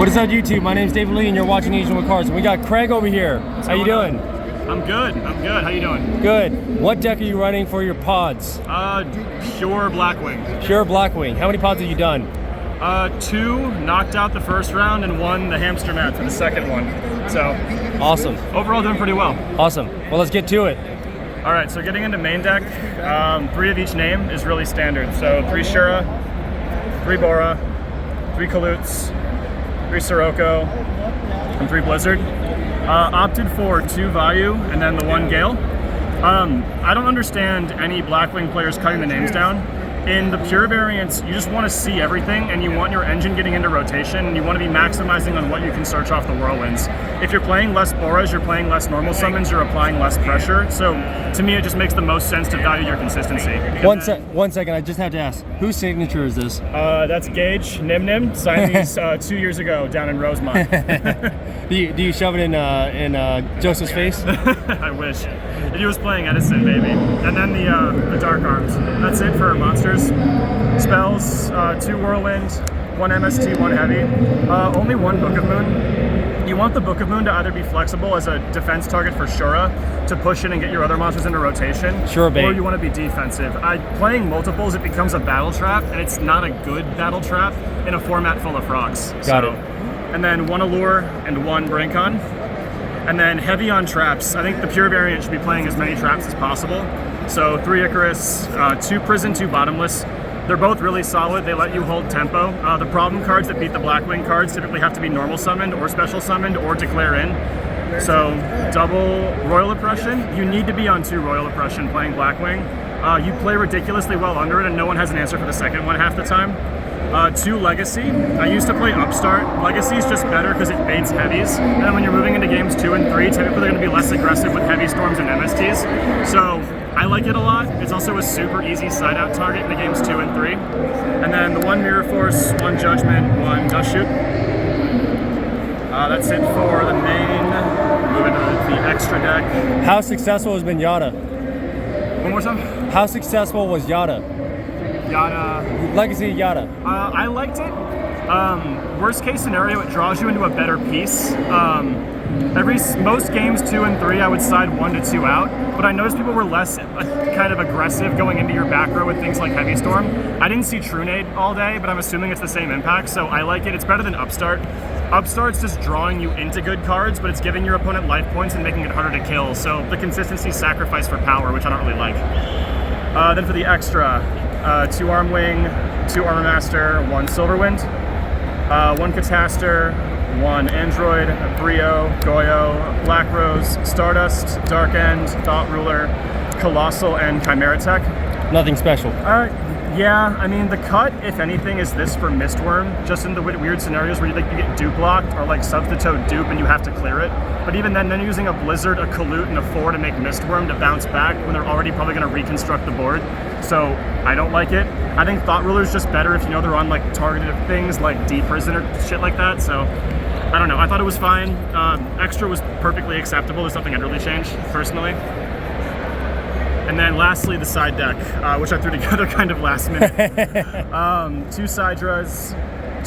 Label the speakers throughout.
Speaker 1: What is up, YouTube? My name's David Lee, and you're watching AsianWithCards. And we got Craig over here. How you doing?
Speaker 2: I'm good. How you doing?
Speaker 1: Good. What deck are you running for your pods?
Speaker 2: Pure Blackwing.
Speaker 1: Pure Blackwing. How many pods have you done?
Speaker 2: 2 knocked out the first round and 1 the hamster mat for the second one. So
Speaker 1: awesome.
Speaker 2: Overall, doing pretty well.
Speaker 1: Awesome. Well, let's get to it.
Speaker 2: All right. So getting into main deck, 3 of each name is really standard. So 3 Shura, 3 Bora, 3 Kalutes, 3 Sirocco, and 3 Blizzard. Opted for 2 Vayu and then the 1 Gale. I don't understand any Blackwing players cutting the names down. In the pure variants, you just want to see everything, and you want your engine getting into rotation, and you want to be maximizing on what you can search off the whirlwinds. If you're playing less Boras, you're playing less normal summons, you're applying less pressure. So to me, it just makes the most sense to value your consistency.
Speaker 1: One second, I just have to ask, whose signature is this?
Speaker 2: That's Gage Nim Nim. Signed these 2 years ago down in Rosemont.
Speaker 1: Do you shove it in Joseph's face?
Speaker 2: I wish. He was playing Edison, maybe. And then the Dark Arms. That's it for monsters. Spells, 2 Whirlwind, 1 MST, 1 Heavy. Only 1 Book of Moon. You want the Book of Moon to either be flexible as a defense target for Shura to push in and get your other monsters into rotation.
Speaker 1: Sure, babe.
Speaker 2: Or you want to be defensive. Playing multiples, it becomes a battle trap, and it's not a good battle trap in a format full of frogs.
Speaker 1: Got it.
Speaker 2: And then 1 Allure and 1 Braincon. And then heavy on traps. I think the pure variant should be playing as many traps as possible. So 3 Icarus, 2 Prison, 2 Bottomless. They're both really solid. They let you hold tempo. The problem cards that beat the Blackwing cards typically have to be normal summoned or special summoned or declare in. So double Royal Oppression. You need to be on 2 Royal Oppression playing Blackwing. You play ridiculously well under it, and no one has an answer for the second one half the time. 2 Legacy. I used to play Upstart. Legacy is just better because it baits heavies. And then when you're moving into games 2 and 3, typically they're going to be less aggressive with heavy storms and MSTs. So I like it a lot. It's also a super easy side out target in the games 2 and 3. And then the 1 Mirror Force, 1 Judgment, 1 Dust Shoot. That's it for the main. Moving to the extra deck.
Speaker 1: How successful has been Yada?
Speaker 2: One more time.
Speaker 1: How successful was Yada?
Speaker 2: Yada.
Speaker 1: Legacy Yada.
Speaker 2: I liked it. Worst case scenario, it draws you into a better piece. Most games 2 and 3, I would side 1 to 2 out, but I noticed people were less kind of aggressive going into your back row with things like Heavy Storm. I didn't see Trunade all day, but I'm assuming it's the same impact, so I like it. It's better than Upstart. Upstart's just drawing you into good cards, but it's giving your opponent life points and making it harder to kill, so the consistency sacrifice for power, which I don't really like. Then for the extra, 2 Arm Wing, 2 Armor Master, 1 Silverwind, 1 Cataster, 1 Android, Brio, Goyo, Black Rose, Stardust, Dark End, Thought Ruler, Colossal, and Chimera Tech.
Speaker 1: Nothing special.
Speaker 2: Yeah, I mean, the cut, if anything, is this for Mistworm, just in the weird scenarios where you get dupe locked or like Substitute dupe and you have to clear it. But even then you're using a Blizzard, a Kalute, and a 4 to make Mistworm to bounce back when they're already probably going to reconstruct the board. So I don't like it. I think Thought Ruler is just better if you know they're on like targeted things like Deep Prison or shit like that. So I don't know. I thought it was fine. Extra was perfectly acceptable. There's nothing I'd really change personally. And then lastly, the side deck, which I threw together kind of last minute. 2 Sidras,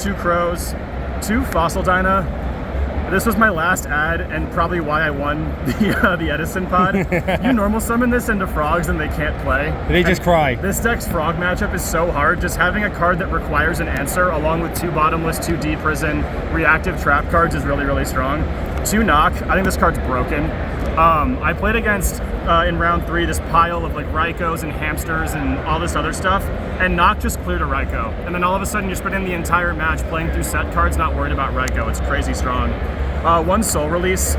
Speaker 2: 2 Crows, 2 Fossil Dyna. This was my last ad and probably why I won the Edison pod. You normal summon this into frogs and they can't play.
Speaker 1: They just cry.
Speaker 2: This deck's frog matchup is so hard. Just having a card that requires an answer along with 2 Bottomless, 2 Deep Prison, reactive trap cards is really, really strong. 2 Knock. I think this card's broken. I played against, in round 3, this pile of like Raikos and Hamsters and all this other stuff, and Knock just cleared a Raiko. And then all of a sudden you're spending the entire match playing through set cards, not worried about Raiko. It's crazy strong. 1 Soul Release,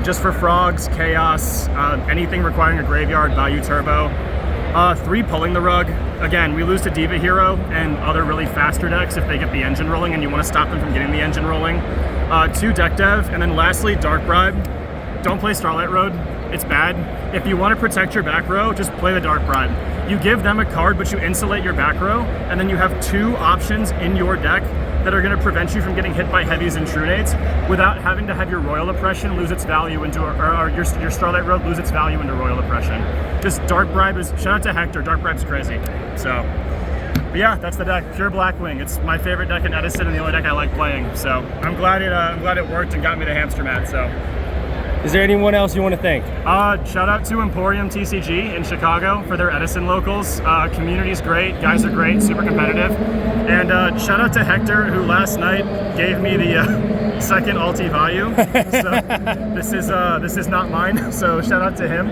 Speaker 2: just for frogs, chaos, anything requiring a graveyard, value turbo. 3 Pulling the Rug. Again, we lose to Diva Hero and other really faster decks if they get the engine rolling and you want to stop them from getting the engine rolling. 2 Deck Dev, and then lastly, Dark Bribe. Don't play Starlight Road. It's bad. If you want to protect your back row, just play the Dark Bribe. You give them a card, but you insulate your back row, and then you have 2 options in your deck that are going to prevent you from getting hit by heavies and Trunades without having to have your Royal Oppression lose its value into, or your Starlight Road lose its value into Royal Oppression. Just Dark Bribe is, shout out to Hector, Dark Bribe's crazy. So But yeah, that's the deck, pure Blackwing. It's my favorite deck in Edison and the only deck I like playing. So I'm glad it worked and got me the hamster mat. So.
Speaker 1: Is there anyone else you want to thank?
Speaker 2: Shout out to Emporium TCG in Chicago for their Edison locals. Community's great, guys are great, super competitive. And shout out to Hector, who last night gave me the second Alti value. So this is not mine. So shout out to him.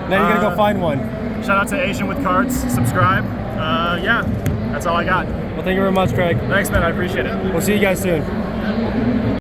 Speaker 1: Now you're gonna go find one.
Speaker 2: Shout out to AsianWithCards. Subscribe. Yeah, that's all I got.
Speaker 1: Well, thank you very much, Craig.
Speaker 2: Thanks, man. I appreciate it.
Speaker 1: We'll see you guys soon.